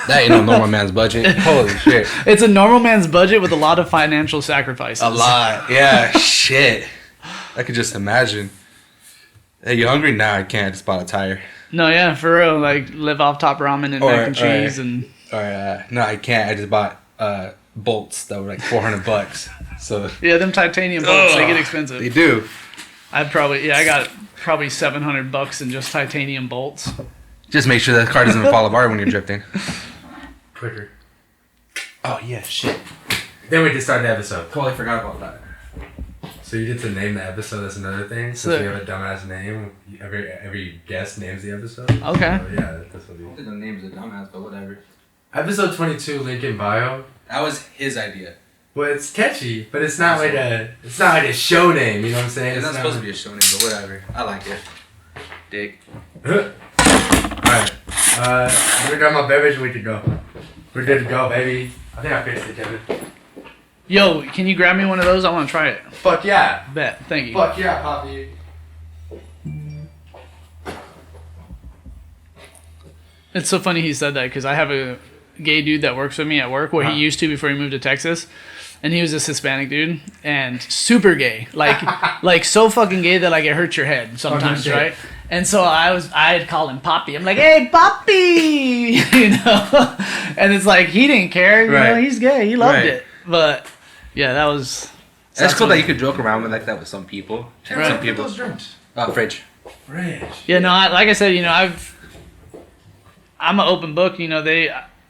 That ain't no normal man's budget. Holy shit. It's a normal man's budget with a lot of financial sacrifices. A lot. Yeah, shit. I could just imagine. Hey, you hungry? Nah, I can't. I just bought a tire. No, yeah, for real. Like, live off top ramen and mac and cheese and... No, I can't. I just bought bolts that were like $400. So yeah, them titanium bolts, they get expensive. They do. I got probably $700 in just titanium bolts. Just make sure that car doesn't fall apart when you're drifting. Quicker. Oh, yeah, shit. Then we just start the episode. Totally forgot about that. So you get to name the episode. That's another thing. Since we have a dumbass name, every guest names the episode. Okay. So, yeah, that's what we do. The name's a dumbass, but whatever. Episode 22, link in bio. That was his idea. Well, it's catchy, but it's not like a show name. You know what I'm saying? It's not supposed to be a show name, but whatever. I like it. Dig. Alright. We're done my beverage. We can go. We're good to go, baby. I think I fixed it, Kevin. Yo, can you grab me one of those? I want to try it. Fuck yeah. Bet. Thank you. Fuck yeah, Poppy. It's so funny he said that because I have a gay dude that works with me at work, he used to before he moved to Texas. And he was this Hispanic dude and super gay. Like so fucking gay that like it hurts your head sometimes, right? And so I'd call him Poppy. I'm like, hey, Poppy! You know? And it's like, he didn't care. You know, he's gay. He loved it. But, yeah, that was... That's cool that you could joke around with like that with some people. And some people... Those drinks. Fridge. Yeah, no, like I said, you know, I'm an open book. You know,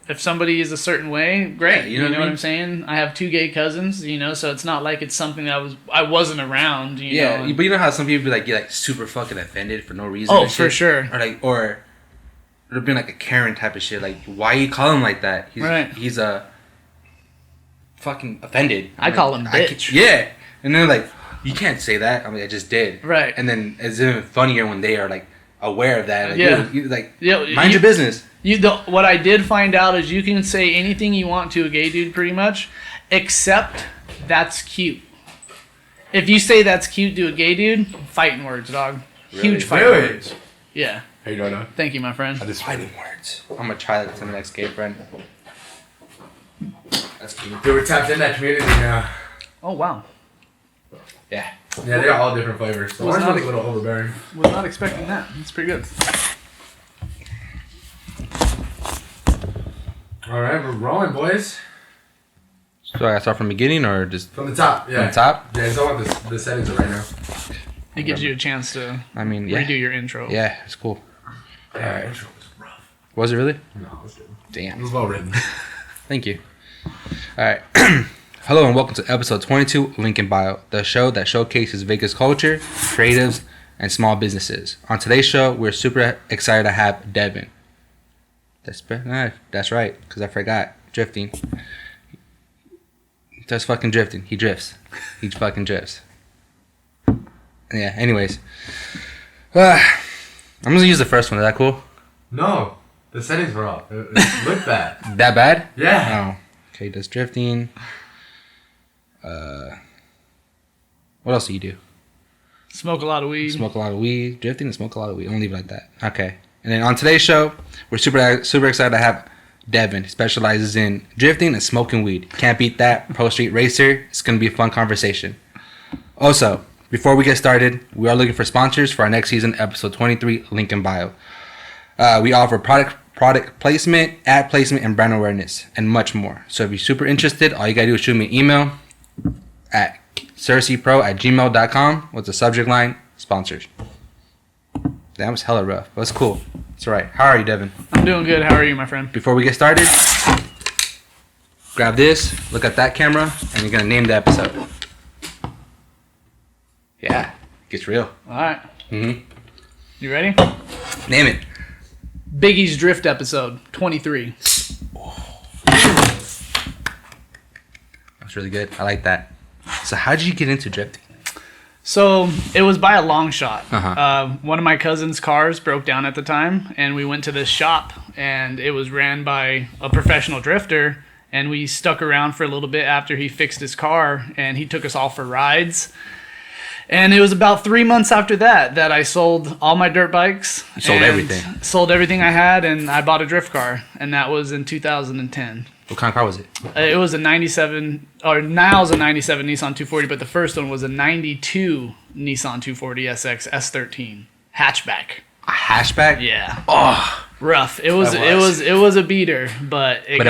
if somebody is a certain way, great. Yeah, you know what I'm saying? I have 2 gay cousins, you know, so it's not like it's something that I wasn't around, you know. Yeah, but you know how some people get like super fucking offended for no reason? Oh, for sure. Or it'll be like a Karen type of shit. Like, why you call him like that? He's a fucking offended. I call him bitch. Yeah. And they're like, you can't say that. I mean, I just did. Right. And then it's even funnier when they are like aware of that. Like, yeah. Mind your business. What I did find out is you can say anything you want to a gay dude pretty much, except that's cute. If you say that's cute to a gay dude, fighting words, dog. Really? Huge fighting words. Yeah. How you doing? Thank you, my friend. Just fighting words. I'm gonna try that to my next gay friend. That's cute. Dude, we're tapped in that community now. Oh, wow. Yeah. Yeah, they got all different flavors. So ours was a little overbearing. Was not expecting that. That's pretty good. All right, we're rolling, boys. So I gotta start from the beginning or just from the top? Yeah. From the top? Yeah, it's all what the settings are right now. It gives you a chance to redo your intro. Yeah, it's cool. Yeah, our intro was rough. Was it really? No, it was good. Damn. It was well written. Thank you. All right. Hello and welcome to episode 22, Link in Bio, the show that showcases Vegas culture, creatives, and small businesses. On today's show, we're super excited to have Devin. That's right, because I forgot. Drifting. That's fucking drifting. He drifts. He fucking drifts. Yeah, anyways. I'm going to use the first one. Is that cool? No. The settings were off. It looked bad. That bad? Yeah. Oh. Okay, does drifting. What else do you do? Smoke a lot of weed. Smoke a lot of weed. Drifting and smoke a lot of weed. Don't leave it like that. Okay. And then on today's show, we're super excited to have Devin. He specializes in drifting and smoking weed. Can't beat that. Pro Street Racer. It's going to be a fun conversation. Also, before we get started, we are looking for sponsors for our next season, episode 23, Link in Bio. We offer product placement, ad placement, and brand awareness, and much more. So if you're super interested, all you got to do is shoot me an email at searcypro@gmail.com with the subject line, sponsors. That was hella rough, but it's cool. It's all right. How are you, Devin? I'm doing good. How are you, my friend? Before we get started, grab this, look at that camera, and you're going to name the episode. Yeah, it gets real. All right. Mm-hmm. You ready? Name it. Biggie's Drift episode 23. That's really good. I like that. So how'd you get into drifting? So it was by a long shot. Uh-huh. One of my cousin's cars broke down at the time, and we went to this shop, and it was ran by a professional drifter, and we stuck around for a little bit after he fixed his car, and he took us all for rides. And it was about 3 months after that I sold all my dirt bikes. You sold everything. Sold everything I had, and I bought a drift car, and that was in 2010. What kind of car was it? It was a 97, or now it's a 97 Nissan 240, but the first one was a 92 Nissan 240 SX S13 hatchback. A hatchback? Yeah. Oh, Rough. It was a beater, but it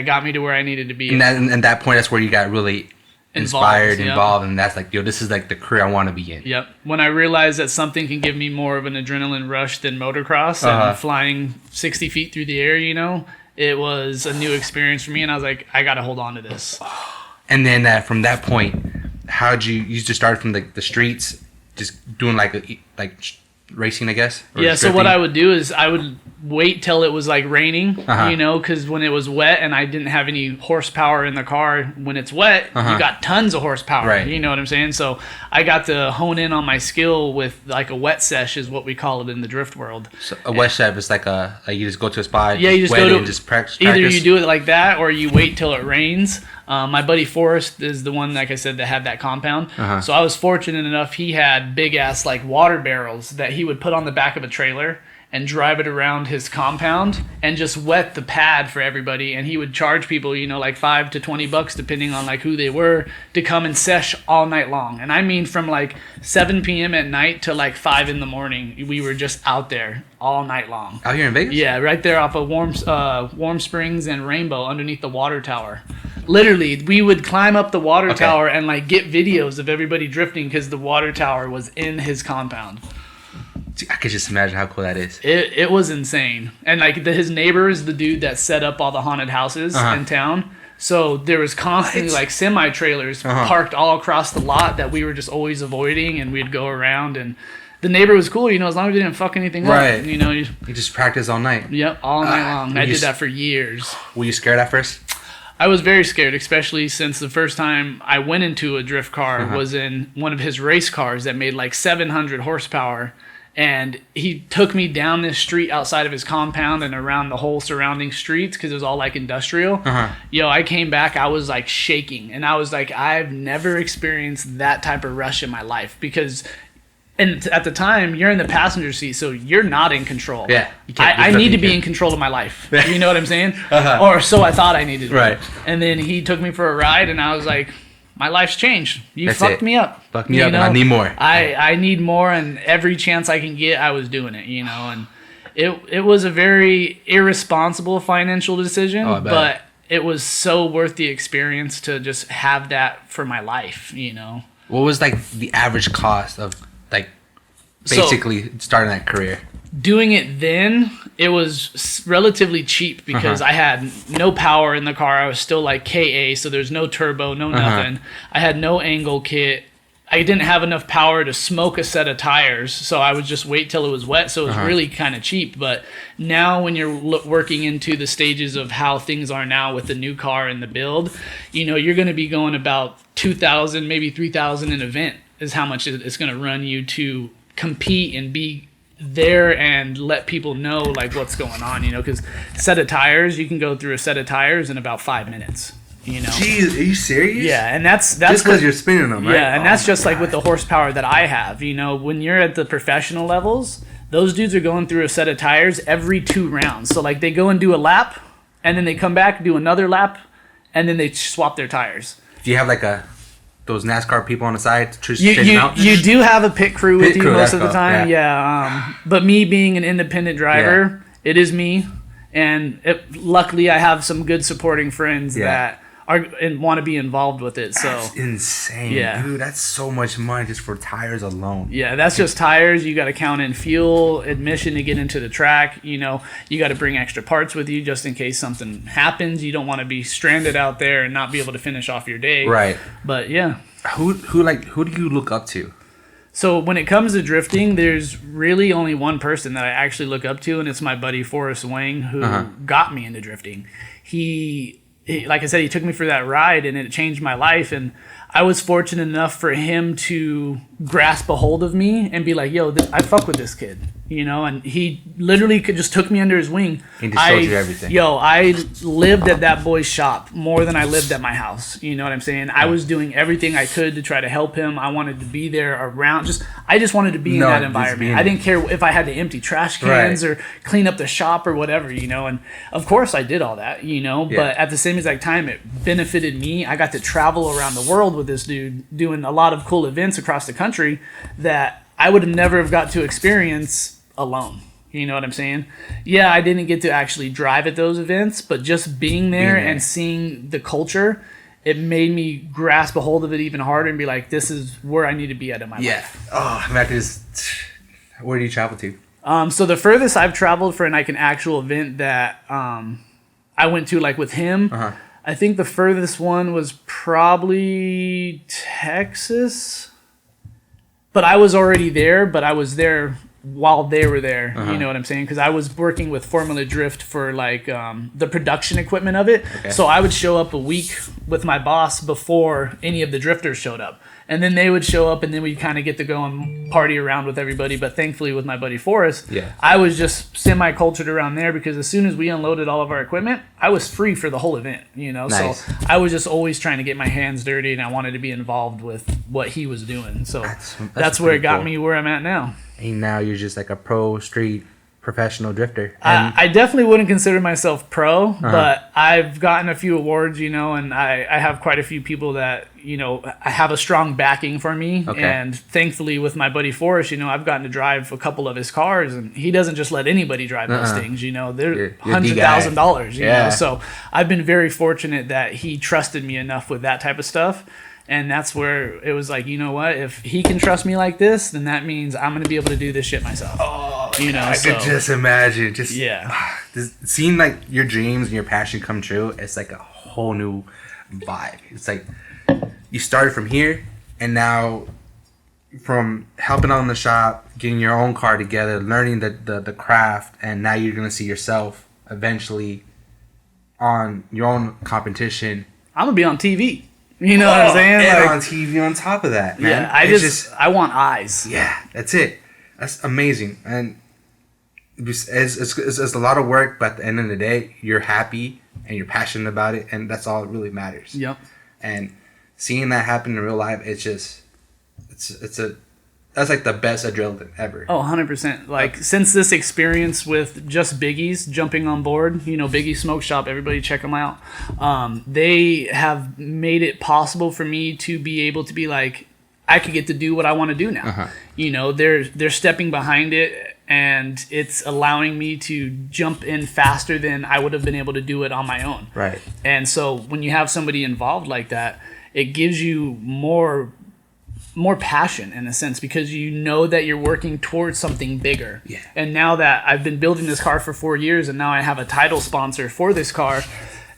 got me to where I needed to be. And that point, that's where you got really involved, and that's like, yo, this is like the career I want to be in. Yep. When I realized that something can give me more of an adrenaline rush than motocross and flying 60 feet through the air, it was a new experience for me, and I was like, I got to hold on to this. And then from that point, how'd you just start from the streets, just doing like racing, I guess? Yeah, so what I would do is I would wait till it was like raining, because when it was wet and I didn't have any horsepower in the car, when it's wet, you got tons of horsepower. Right. You know what I'm saying? So I got to hone in on my skill with like a wet sesh is what we call it in the drift world. So a wet sesh is like you just go to a spot, you just go to and just practice. Either you do it like that or you wait till it rains. My buddy Forrest is the one, like I said, that had that compound. So I was fortunate enough, he had big ass like water barrels that he would put on the back of a trailer and drive it around his compound and just wet the pad for everybody. And he would charge people, like $5 to $20 depending on like who they were, to come and sesh all night long. And I mean from like 7 p.m. at night to like 5 in the morning. We were just out there all night long. Out here in Vegas? Yeah, right there off of Warm Springs and Rainbow underneath the water tower. Literally, we would climb up the water tower and like get videos of everybody drifting because the water tower was in his compound. I could just imagine how cool that is. It was insane. And like his neighbor is the dude that set up all the haunted houses in town. So there was constantly like semi-trailers parked all across the lot that we were just always avoiding, and we'd go around, and the neighbor was cool, as long as we didn't fuck anything up. You just practice all night. Yep, all night long. I did that for years. Were you scared at first? I was very scared, especially since the first time I went into a drift car was in one of his race cars that made like 700 horsepower. And he took me down this street outside of his compound and around the whole surrounding streets because it was all like industrial. I came back, I was like shaking. And I was like, I've never experienced that type of rush in my life because... And at the time, you're in the passenger seat, so you're not in control. Yeah. I need to be in control of my life. You know what I'm saying? Or so I thought I needed to. Right. And then he took me for a ride, and I was like, my life's changed. You fucked me up. Fucked me up, and I need more. I need more, and every chance I can get, I was doing it, And it was a very irresponsible financial decision, but it was so worth the experience to just have that for my life, What was like the average cost of like basically starting that career? Doing it then, it was relatively cheap because I had no power in the car. I was still like KA, so there's no turbo, no nothing. I had no angle kit. I didn't have enough power to smoke a set of tires, so I would just wait till it was wet, so it was really kind of cheap. But now when you're working into the stages of how things are now with the new car and the build, you're going to be going about $2,000, maybe $3,000 an event is how much it's going to run you to compete and be there and let people know like what's going on, because set of tires, you can go through a set of tires in about 5 minutes. Jeez, are you serious? Yeah, and that's just because you're spinning them, right? Yeah, and that's just like with the horsepower that I have. When you're at the professional levels, those dudes are going through a set of tires every 2 rounds. So like they go and do a lap, and then they come back, do another lap, and then they swap their tires. Do you have like those NASCAR people on the side to you do have a pit crew with you most of the time, yeah. But me being an independent driver, it is me, and luckily I have some good supporting friends that are and want to be involved with it. So that's insane, dude. That's so much money just for tires alone. Yeah, that's just tires. You got to count in fuel, admission to get into the track. You got to bring extra parts with you just in case something happens. You don't want to be stranded out there and not be able to finish off your day. Right. But yeah. Who do you look up to? So when it comes to drifting, there's really only one person that I actually look up to, and it's my buddy Forrest Wang, who got me into drifting. He, like I said, he took me for that ride, and it changed my life. And I was fortunate enough for him to grasp a hold of me and be like, yo, I fuck with this kid, you know, and he literally just took me under his wing. He just showed you everything. Yo, I lived at that boy's shop more than I lived at my house. You know what I'm saying? I was doing everything I could to try to help him. I wanted to be there around. I just wanted to be in that environment. I didn't care if I had to empty trash cans or clean up the shop or whatever, you know. And of course I did all that, you know. Yeah. But at the same exact time, it benefited me. I got to travel around the world with this dude, doing a lot of cool events across the country that I would have never have got to experience alone. You know what I'm saying? Yeah, I didn't get to actually drive at those events, but just being there and seeing the culture, it made me grasp a hold of it even harder and be like, this is where I need to be at in my life. Oh, where do you travel to? So the furthest I've traveled for an actual event that I went to, like with him, I think the furthest one was probably Texas. But I was already there, but I was there while they were there. You know what I'm saying? Because I was working with Formula Drift for like the production equipment of it. Okay. So I would show up a week with my boss before any of the drifters showed up. And then they would show up and then we'd kind of get to go and party around with everybody. But thankfully with my buddy Forrest, I was just semi-cultured around there because as soon as we unloaded all of our equipment, I was free for the whole event, you know? Nice. So I was just always trying to get my hands dirty and I wanted to be involved with what he was doing. So that's where it got me where I'm at now. And now you're just like a pro street professional drifter. I definitely wouldn't consider myself pro, but I've gotten a few awards, you know, and I have quite a few people that, you know, I have a strong backing for me. Okay. And thankfully with my buddy Forrest, you know, I've gotten to drive a couple of his cars and he doesn't just let anybody drive those things, you know, they're $100,000, you know, so I've been very fortunate that he trusted me enough with that type of stuff. And that's where it was like, you know what? If he can trust me like this, then that means I'm going to be able to do this shit myself. Oh, you know, I could just imagine. Seeing like your dreams and your passion come true, it's like a whole new vibe. It's like you started from here and now from helping out in the shop, getting your own car together, learning the craft, and now you're going to see yourself eventually on your own competition. I'm going to be on TV. You know what I'm saying? And like, on TV on top of that, man. Yeah, I want eyes. Yeah, that's it. That's amazing. And it's a lot of work, but at the end of the day, you're happy and you're passionate about it, and that's all that really matters. Yep. And seeing that happen in real life, that's like the best adrenaline ever. Oh, 100%. Like, since this experience with just Biggies jumping on board, you know, Biggie Smoke Shop, everybody check them out. They have made it possible for me to be able to be like, I could get to do what I want to do now. You know, they're stepping behind it, and it's allowing me to jump in faster than I would have been able to do it on my own. Right. And so when you have somebody involved like that, it gives you more passion in a sense because you know that you're working towards something bigger. Yeah. And now that I've been building this car for 4 years and now I have a title sponsor for this car,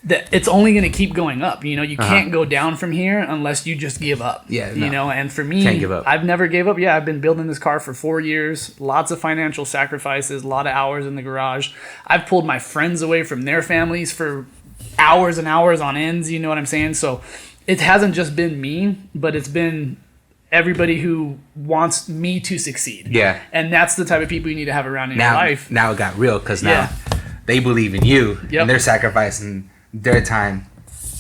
that it's only going to keep going up. You know, you can't go down from here unless you just give up. Yeah. You know, and for me, can't give up. I've never gave up. Yeah, I've been building this car for 4 years, lots of financial sacrifices, a lot of hours in the garage. I've pulled my friends away from their families for hours and hours on ends, you know what I'm saying? So it hasn't just been me, but it's been everybody who wants me to succeed. Yeah. And that's the type of people you need to have around in your life. Now it got real because now they believe in you and they're sacrificing their time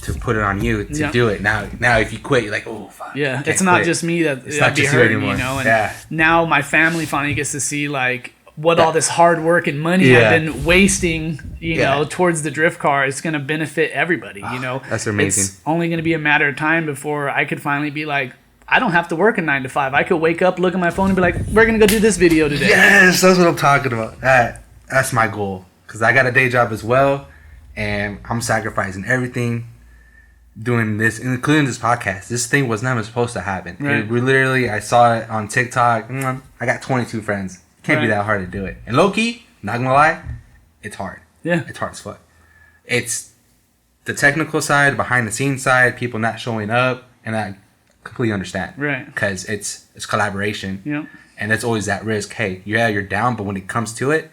to put it on you to do it. Now if you quit, you're like, oh, fuck. Yeah, it's not just me it's not just hurting, you know? And now my family finally gets to see, like, what all this hard work and money I've been wasting, you know, towards the drift car is going to benefit everybody, you know? That's amazing. It's only going to be a matter of time before I could finally be like, I don't have to work a 9 to 5. I could wake up, look at my phone, and be like, "We're gonna go do this video today." Yes, that's what I'm talking about. That's my goal because I got a day job as well, and I'm sacrificing everything, doing this, including this podcast. This thing was never supposed to happen. Right. I saw it on TikTok. I got 22 friends. Can't be that hard to do it. And low key, not gonna lie, it's hard. Yeah, it's hard as fuck. It's the technical side, behind the scenes side, people not showing up, and I completely understand, right? Because it's collaboration, yeah, and there's always that risk. Hey, you're down, but when it comes to it,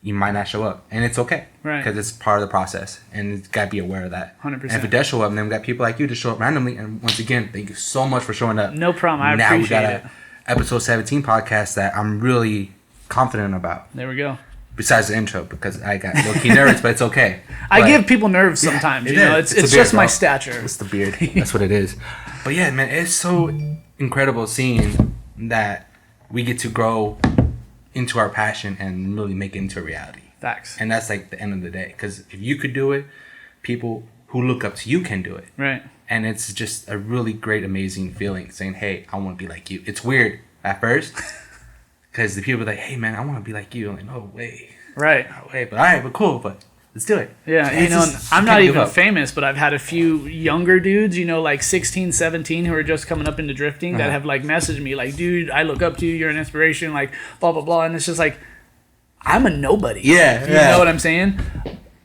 you might not show up, and it's okay, right? Because it's part of the process, and you gotta be aware of that. 100%. And if it does show up, then we got people like you to show up randomly. And once again, thank you so much for showing up. No problem. I appreciate it. episode 17 podcast that I'm really confident about. There we go. Besides the intro, because I got low-key nervous, but it's okay. I But- give people nerves sometimes. You know, it's the beard, just my bro. stature. It's the beard. That's what it is. But yeah, man, it's so incredible seeing that we get to grow into our passion and really make it into a reality. Facts. And that's like the end of the day. Because if you could do it, people who look up to you can do it. Right. And it's just a really great, amazing feeling saying, hey, I want to be like you. It's weird at first because the people are like, hey, man, I want to be like you. I'm like, no way. Right. No way. But all right, but cool. But let's do it. Yeah, It's you know, just- I'm you not can't give even up. famous, but I've had a few younger dudes, you know, like 16, 17 who are just coming up into drifting that have like messaged me like, dude, I look up to you, you're an inspiration, like blah, blah, blah. And it's just like, I'm a nobody. Yeah, You yeah. know what I'm saying?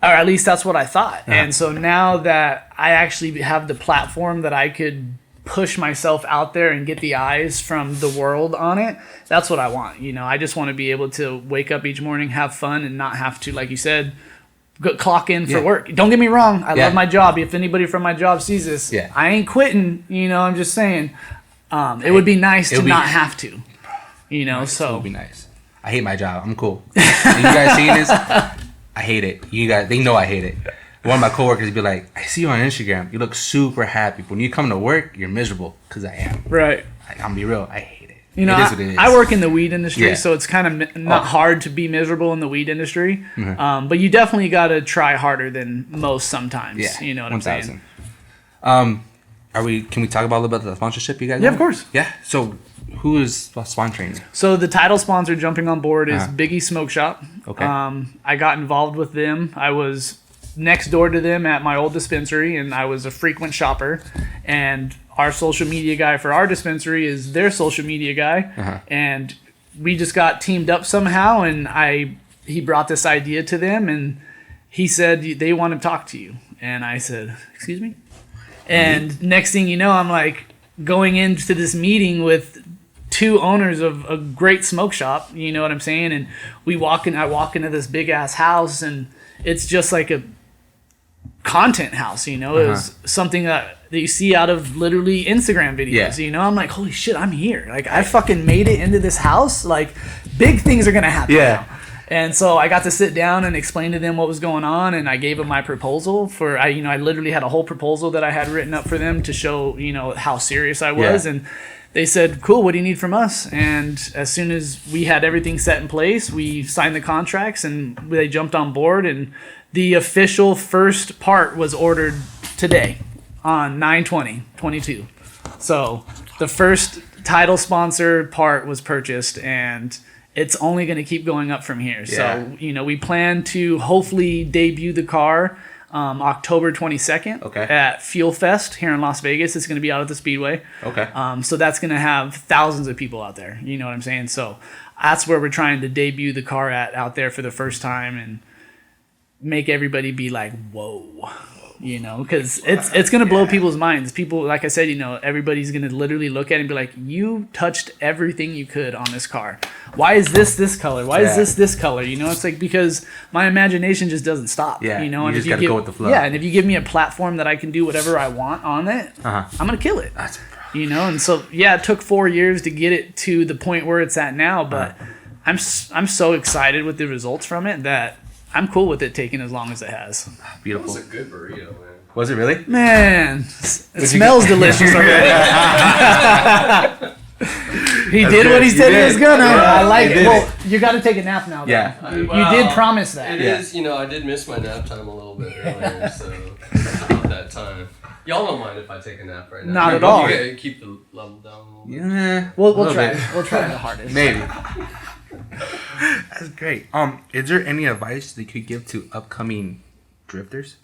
Or at least that's what I thought. And so now that I actually have the platform that I could push myself out there and get the eyes from the world on it, that's what I want. You know, I just want to be able to wake up each morning, have fun, and not have to, like you said, clock in for Yeah. work. Don't get me wrong. I Yeah. love my job. If anybody from my job sees this, Yeah. I ain't quitting. You know, I'm just saying. It would be nice to It'll be- not have to. You know, It so would be nice. I hate my job. I'm cool. You guys seeing this? I hate it. You guys, they know I hate it. One of my coworkers be like, I see you on Instagram. You look super happy. But when you come to work, you're miserable. Because I am. right. I'm gonna be real. I hate it. You know, it is what it is. I work in the weed industry, Yeah. so it's kind of not hard to be miserable in the weed industry. But you definitely got to try harder than most sometimes. Yeah, You know what I'm saying? Can we talk about a little bit of the sponsorship you guys Yeah, have? of course. Yeah. So who is sponsoring? So the title sponsor jumping on board is Biggie Smoke Shop. Okay. I got involved with them. I was next door to them at my old dispensary, and I was a frequent shopper. And our social media guy for our dispensary is their social media guy. And we just got teamed up somehow, and he brought this idea to them, and he said, they want to talk to you. And I said, excuse me? And next thing you know, I'm like going into this meeting with two owners of a great smoke shop, you know what I'm saying? And I walk into this big ass house, and it's just like a content house, you know? It was something that you see out of literally Instagram videos, Yeah. you know? I'm like, holy shit, I'm here. Like, I fucking made it into this house. Like, big things are gonna happen now. And so I got to sit down and explain to them what was going on, and I gave them my proposal for I literally had a whole proposal that I had written up for them to show, you know, how serious I was. Yeah. And they said, cool, what do you need from us? And as soon as we had everything set in place, we signed the contracts and they jumped on board, and the official first part was ordered today on 9/20/22. So the first title sponsor part was purchased, and it's only going to keep going up from here. Yeah. So, you know, we plan to hopefully debut the car October 22nd Okay. at Fuel Fest here in Las Vegas. It's going to be out at the Speedway. Okay. So that's going to have thousands of people out there. You know what I'm saying? So that's where we're trying to debut the car out there for the first time and make everybody be like, whoa. You know, because it's going to blow people's minds. People, like I said, you know, everybody's going to literally look at it and be like, you touched everything you could on this car. Why is this color? Why is this color? You know, it's like, because my imagination just doesn't stop. Yeah, You know, you and just if you gotta go with the flow. Yeah, and if you give me a platform that I can do whatever I want on it, Uh-huh. I'm going to kill it. That's You know, and so, yeah, it took 4 years to get it to the point where it's at now, but I'm so excited with the results from it that I'm cool with it taking as long as it has. That beautiful. was a good burrito, man. Was it really? Man, it you smells delicious already. He did what he said he was gonna. I like He it. did Well, you got to take a nap now. Though. Yeah. You did promise that. It is, I did miss my nap time a little bit earlier, so it's about that time. Y'all don't mind if I take a nap right now? Not at all. You gotta keep the level down a little bit. Yeah. We'll little try. bit. We'll try the hardest. Maybe. That's great. Is there any advice that you could give to upcoming drifters?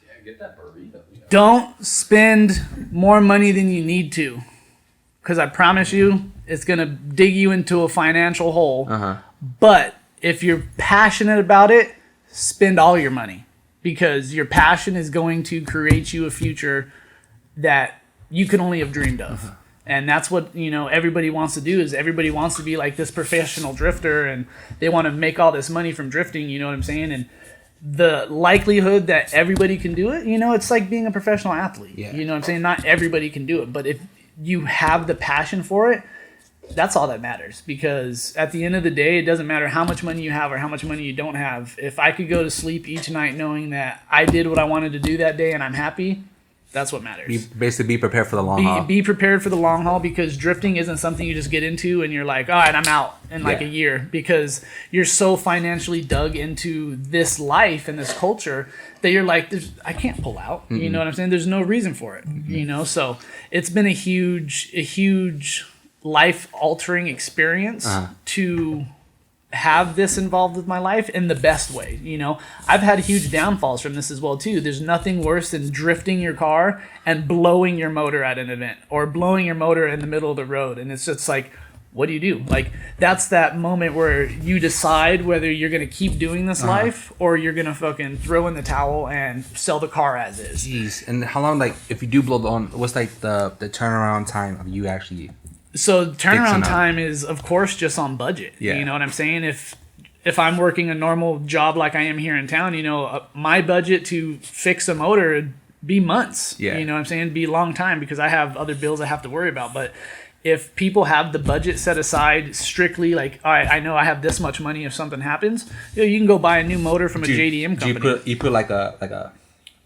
Yeah, get that burrito. Don't spend more money than you need to, because I promise you, it's gonna dig you into a financial hole. But if you're passionate about it, spend all your money, because your passion is going to create you a future that you can only have dreamed of. And that's what, everybody wants to do, is everybody wants to be like this professional drifter, and they want to make all this money from drifting, you know what I'm saying? And the likelihood that everybody can do it, it's like being a professional athlete. Yeah. You know what I'm saying? Not everybody can do it, but if you have the passion for it, that's all that matters, because at the end of the day, it doesn't matter how much money you have or how much money you don't have. If I could go to sleep each night knowing that I did what I wanted to do that day and I'm happy, that's what matters. Basically, be prepared for the long haul. Be prepared for the long haul, because drifting isn't something you just get into and you're like, all right, I'm out in like a year, because you're so financially dug into this life and this culture that you're like, I can't pull out. Mm-hmm. You know what I'm saying? There's no reason for it. Mm-hmm. You know, so it's been a huge life-altering experience to have this involved with my life in the best way. You know, I've had huge downfalls from this as well too. There's nothing worse than drifting your car and blowing your motor at an event, or blowing your motor in the middle of the road. And it's just like, what do you do? Like, that's that moment where you decide whether you're going to keep doing this life or you're going to fucking throw in the towel and sell the car as is. Jeez. And how long, like, if you do blow on, what's like the turnaround time of you actually? So turnaround time is, of course, just on budget. Yeah. You know what I'm saying? If I'm working a normal job like I am here in town, you know, my budget to fix a motor would be months. Yeah. You know what I'm saying? It'd be a long time, because I have other bills I have to worry about. But if people have the budget set aside strictly, like, all right, I know I have this much money if something happens, you know, you can go buy a new motor from a JDM company. You put like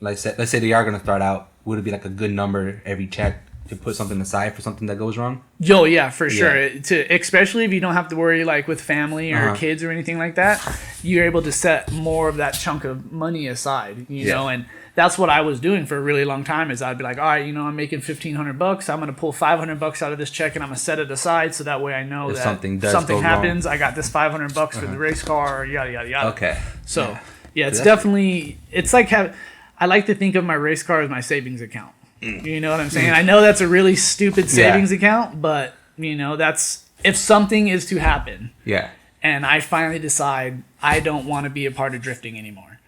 let's say they are going to start out, would it be like a good number every check to put something aside for something that goes wrong? Yo, yeah, for sure. Especially if you don't have to worry like with family or kids or anything like that, you're able to set more of that chunk of money aside, you know, and that's what I was doing for a really long time. Is I'd be like, all right, you know, I'm making $1,500. I'm going to pull $500 out of this check and I'm going to set it aside, so that way I know that something happens, wrong, I got this $500 for the race car, or yada yada yada. Okay. So it's definitely, it's like I like to think of my race car as my savings account. You know what I'm saying? I know that's a really stupid savings account, but, you know, that's if something is to happen. Yeah. And I finally decide I don't want to be a part of drifting anymore,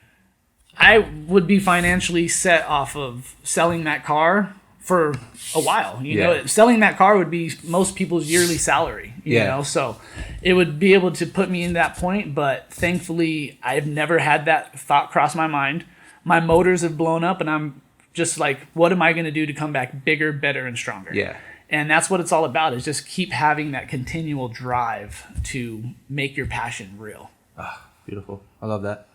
I would be financially set off of selling that car for a while. You know, selling that car would be most people's yearly salary, you know, so it would be able to put me in that point. But thankfully, I've never had that thought cross my mind. My motors have blown up, and I'm just like, what am I going to do to come back bigger, better, and stronger? Yeah. And that's what it's all about, is just keep having that continual drive to make your passion real. Ah, beautiful. I love that.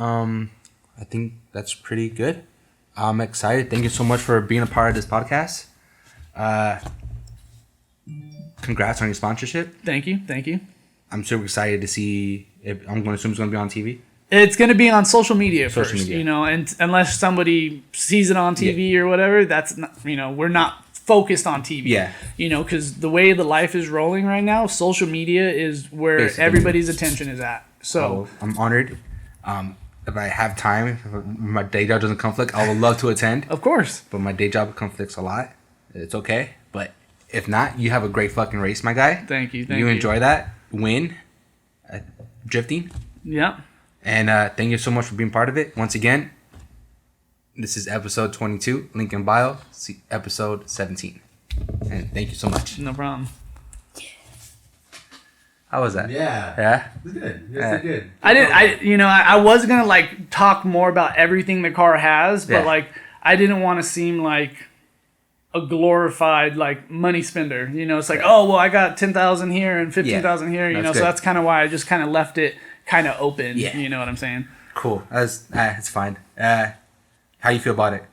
I think that's pretty good. I'm excited. Thank you so much for being a part of this podcast. Congrats on your sponsorship. Thank you. I'm super excited to see if, I'm going to assume it's going to be on TV. It's going to be on social media first, you know, and unless somebody sees it on TV or whatever, that's not, you know, we're not focused on TV. Yeah. You know, because the way the life is rolling right now, social media is where everybody's attention is at. So I'm honored. If I have time, if my day job doesn't conflict, I would love to attend. Of course. But my day job conflicts a lot. It's okay. But if not, you have a great fucking race, my guy. Thank you. You enjoy that. Win. Drifting. Yeah. And thank you so much for being part of it. Once again, this is episode 22, link in bio, episode 17. And thank you so much. No problem. How was that? Yeah. It was good. Yes, it did. I was going to like talk more about everything the car has, but like I didn't want to seem like a glorified like money spender. You know, it's like, oh, well, I got 10,000 here and 15,000 here, you know, so that's kind of why I just kind of left it kind of open. Yeah. You know what I'm saying? Cool. It's fine. How you feel about it?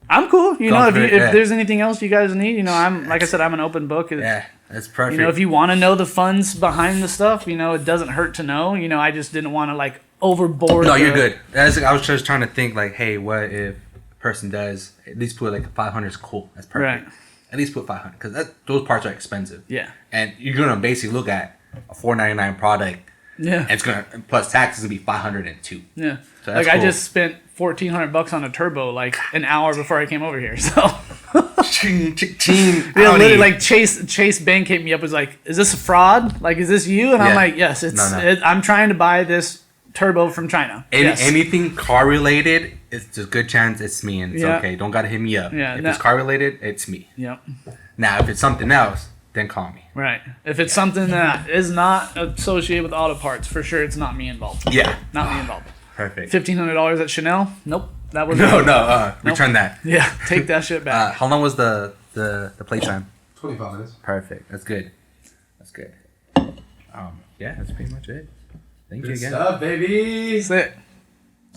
I'm cool. You know, if there's anything else you guys need, you know, like I said, I'm an open book. Yeah, that's perfect. You know, if you want to know the funds behind the stuff, you know, it doesn't hurt to know. You know, I just didn't want to like overboard. No, you're good. I was just trying to think like, hey, what if a person does at least put like 500 is cool. That's perfect. Right. At least put 500 because those parts are expensive. Yeah. And you're gonna basically look at a $499 product. Yeah. And it's gonna plus taxes gonna be $502. Yeah. So like cool. I just spent $1,400 on a turbo like an hour before I came over here. So literally like Chase Bank hit me up, was like, "Is this a fraud? Like, is this you?" And I'm like, "Yes, it's. No. I'm trying to buy this turbo from China." Anything car related, it's a good chance it's me, and it's okay. Don't gotta hit me up. Yeah. If it's car related, it's me. Yep. Now, if it's something else, then call me. Right. If it's something that is not associated with auto parts, for sure it's not me involved. Yeah. Not me involved. Perfect. $1,500 at Chanel? Nope. That was return that. Yeah. Take that shit back. How long was the play time? 25 minutes. Perfect. That's good. That's good. Yeah, that's pretty much it. Thank you Good again. stuff, baby. That's it.